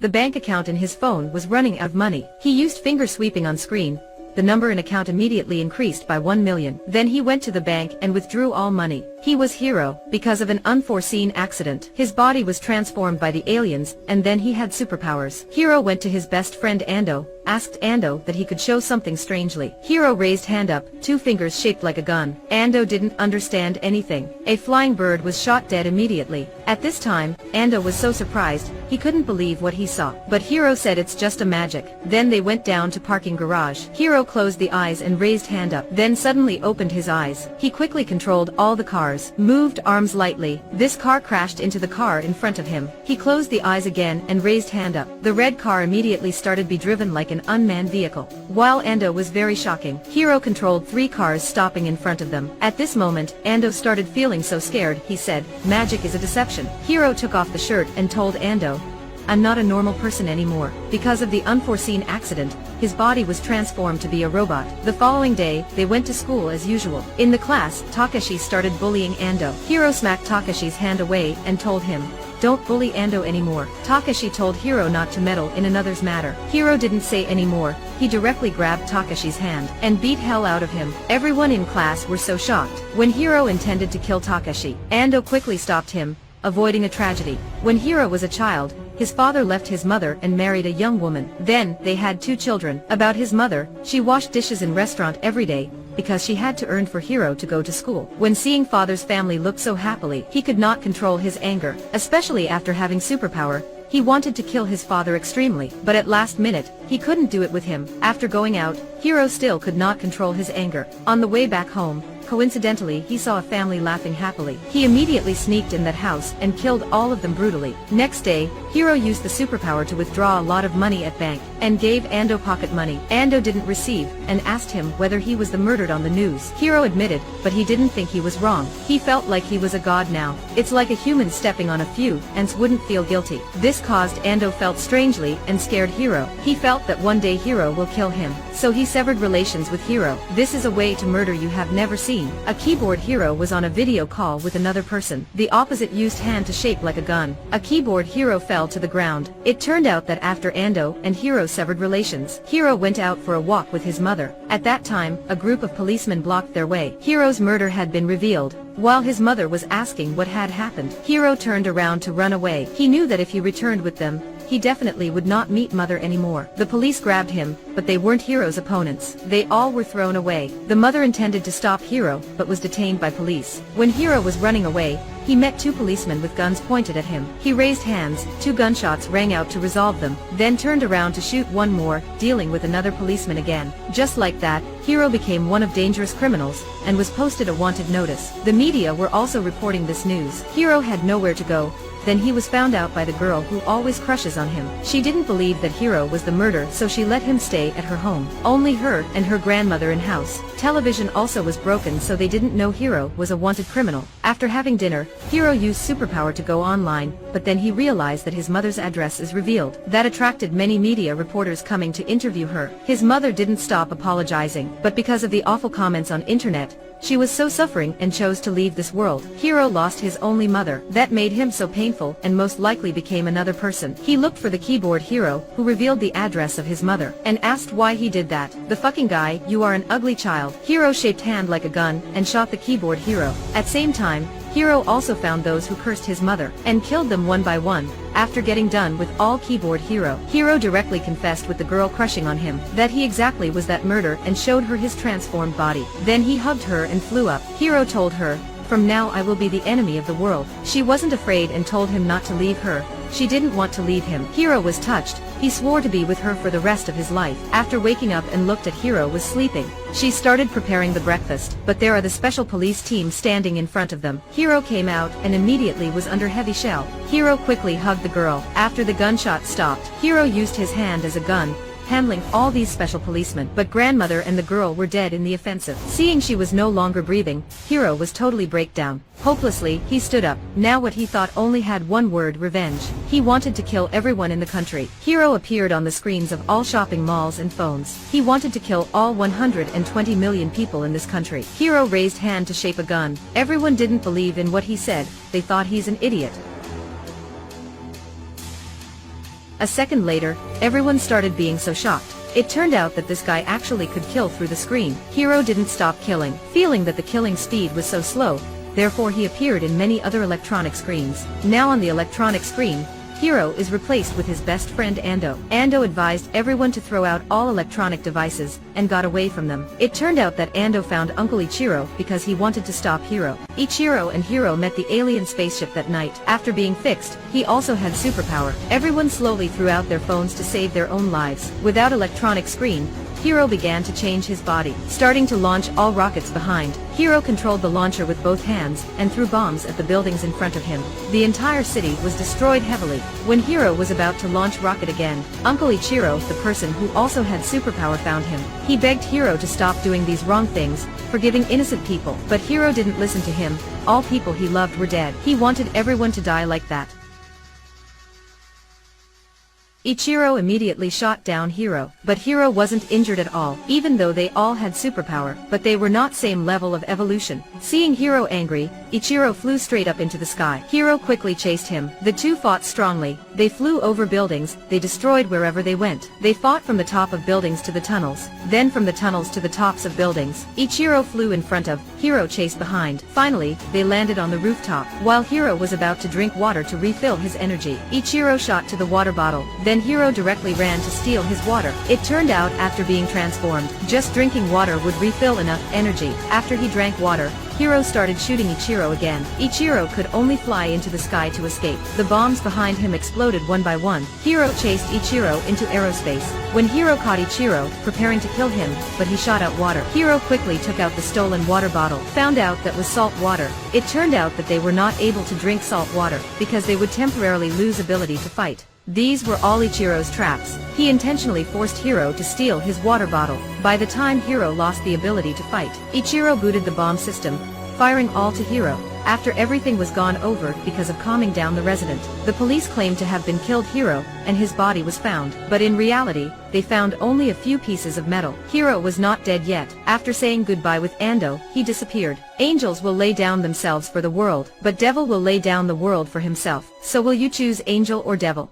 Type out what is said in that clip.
The bank account in his phone was running out of money. He used finger sweeping on screen. The number in account immediately increased by 1 million. Then he went to the bank and withdrew all money. He was Hiro, because of an unforeseen accident. His body was transformed by the aliens, and then he had superpowers. Hiro went to his best friend Ando, asked Ando that he could show something strangely. Hiro raised hand up, 2 fingers shaped like a gun. Ando didn't understand anything. A flying bird was shot dead immediately. At this time, Ando was so surprised, he couldn't believe what he saw. But Hiro said it's just a magic. Then they went down to parking garage. Hiro closed the eyes and raised hand up, then suddenly opened his eyes. He quickly controlled all the cars, moved arms lightly. This car crashed into the car in front of him. He closed the eyes again and raised hand up. The red car immediately started be driven like an unmanned vehicle. While Ando was very shocking, Hiro controlled 3 cars stopping in front of them. At this moment, Ando started feeling so scared, he said, "Magic is a deception." Hiro took off the shirt and told Ando, "I'm not a normal person anymore." Because of the unforeseen accident, his body was transformed to be a robot. The following day, they went to school as usual. In the class, Takashi started bullying Ando. Hiro smacked Takashi's hand away and told him, "Don't bully Ando anymore." Takashi told Hiro not to meddle in another's matter. Hiro didn't say any more. He directly grabbed Takashi's hand and beat hell out of him. Everyone in class were so shocked. When Hiro intended to kill Takashi, Ando quickly stopped him, avoiding a tragedy. When Hiro was a child, his father left his mother and married a young woman. Then, they had 2 children. About his mother, she washed dishes in restaurant every day, because she had to earn for Hiro to go to school. When seeing father's family look so happily, he could not control his anger, especially after having superpower. He wanted to kill his father extremely, but at last minute, he couldn't do it with him. After going out, Hiro still could not control his anger. On the way back home, coincidentally he saw a family laughing happily. He immediately sneaked in that house and killed all of them brutally. Next day, Hiro used the superpower to withdraw a lot of money at bank, and gave Ando pocket money. Ando didn't receive, and asked him whether he was the murdered on the news. Hiro admitted, but he didn't think he was wrong. He felt like he was a god now. It's like a human stepping on a few, and wouldn't feel guilty. This caused Ando felt strangely, and scared Hiro. He felt that one day Hiro will kill him. So he severed relations with Hiro. This is a way to murder you have never seen. A keyboard hero was on a video call with another person. The opposite used hand to shape like a gun. A keyboard hero fell to the ground. It turned out that after Ando and Hiro severed relations, Hiro went out for a walk with his mother. At that time, a group of policemen blocked their way. Hiro's murder had been revealed. While his mother was asking what had happened, Hiro turned around to run away. He knew that if he returned with them, he definitely would not meet mother anymore. The police grabbed him, but they weren't Hiro's opponents. They all were thrown away. The mother intended to stop Hiro, but was detained by police. When Hiro was running away, he met 2 policemen with guns pointed at him. He raised hands, 2 gunshots rang out to resolve them, then turned around to shoot one more, dealing with another policeman again. Just like that, Hiro became one of dangerous criminals, and was posted a wanted notice. The media were also reporting this news. Hiro had nowhere to go. Then he was found out by the girl who always crushes on him. She didn't believe that Hiro was the murderer, so she let him stay at her home. Only her and her grandmother in house. Television also was broken, so they didn't know Hiro was a wanted criminal. After having dinner, Hiro used superpower to go online, but then he realized that his mother's address is revealed. That attracted many media reporters coming to interview her. His mother didn't stop apologizing, but because of the awful comments on internet, she was so suffering and chose to leave this world. Hiro lost his only mother. That made him so painful and most likely became another person. He looked for the keyboard hero, who revealed the address of his mother, and asked why he did that. "The fucking guy, you are an ugly child." Hiro shaped hand like a gun, and shot the keyboard hero. At same time, Hiro also found those who cursed his mother, and killed them one by one. After getting done with all keyboard hero, Hiro directly confessed with the girl crushing on him, that he exactly was that murder and showed her his transformed body. Then he hugged her and flew up. Hiro told her, "From now I will be the enemy of the world." She wasn't afraid and told him not to leave her. She didn't want to leave him. Hiro was touched. He swore to be with her for the rest of his life. After waking up and looked at Hiro was sleeping, she started preparing the breakfast, but there are the special police team standing in front of them. Hiro came out and immediately was under heavy shell. Hiro quickly hugged the girl. After the gunshot stopped, Hiro used his hand as a gun, handling all these special policemen, but grandmother and the girl were dead in the offensive. Seeing she was no longer breathing, Hiro was totally breakdown. Hopelessly, he stood up. Now what he thought only had one word: revenge. He wanted to kill everyone in the country. Hiro appeared on the screens of all shopping malls and phones. He wanted to kill all 120 million people in this country. Hiro raised hand to shape a gun. Everyone didn't believe in what he said. They thought he's an idiot. A second later, everyone started being so shocked. It turned out that this guy actually could kill through the screen. Hiro didn't stop killing, feeling that the killing speed was so slow, therefore he appeared in many other electronic screens. Now on the electronic screen, Hiro is replaced with his best friend Ando. Ando advised everyone to throw out all electronic devices, and got away from them. It turned out that Ando found Uncle Ichiro because he wanted to stop Hiro. Ichiro and Hiro met the alien spaceship that night. After being fixed, he also had superpower. Everyone slowly threw out their phones to save their own lives. Without electronic screen, Hiro began to change his body, starting to launch all rockets behind. Hiro controlled the launcher with both hands, and threw bombs at the buildings in front of him. The entire city was destroyed heavily. When Hiro was about to launch rocket again, Uncle Ichiro, the person who also had superpower, found him. He begged Hiro to stop doing these wrong things, forgiving innocent people. But Hiro didn't listen to him. All people he loved were dead. He wanted everyone to die like that. Ichiro immediately shot down Hiro, but Hiro wasn't injured at all, even though they all had superpower, but they were not same level of evolution. Seeing Hiro angry, Ichiro flew straight up into the sky. Hiro quickly chased him. The two fought strongly. They flew over buildings, they destroyed wherever they went. They fought from the top of buildings to the tunnels, then from the tunnels to the tops of buildings. Ichiro flew in front of, Hiro chased behind. Finally, they landed on the rooftop. While Hiro was about to drink water to refill his energy, Ichiro shot to the water bottle. Then Hiro directly ran to steal his water. It turned out after being transformed, just drinking water would refill enough energy. After he drank water, Hiro started shooting Ichiro again. Ichiro could only fly into the sky to escape. The bombs behind him exploded one by one. Hiro chased Ichiro into aerospace. When Hiro caught Ichiro, preparing to kill him, but he shot out water. Hiro quickly took out the stolen water bottle, found out that was salt water. It turned out that they were not able to drink salt water, because they would temporarily lose ability to fight. These were all Ichiro's traps. He intentionally forced Hiro to steal his water bottle. By the time Hiro lost the ability to fight, Ichiro booted the bomb system, firing all to Hiro. After everything was gone over because of calming down the resident, the police claimed to have been killed Hiro, and his body was found. But in reality, they found only a few pieces of metal. Hiro was not dead yet. After saying goodbye with Ando, he disappeared. Angels will lay down themselves for the world, but devil will lay down the world for himself. So will you choose angel or devil?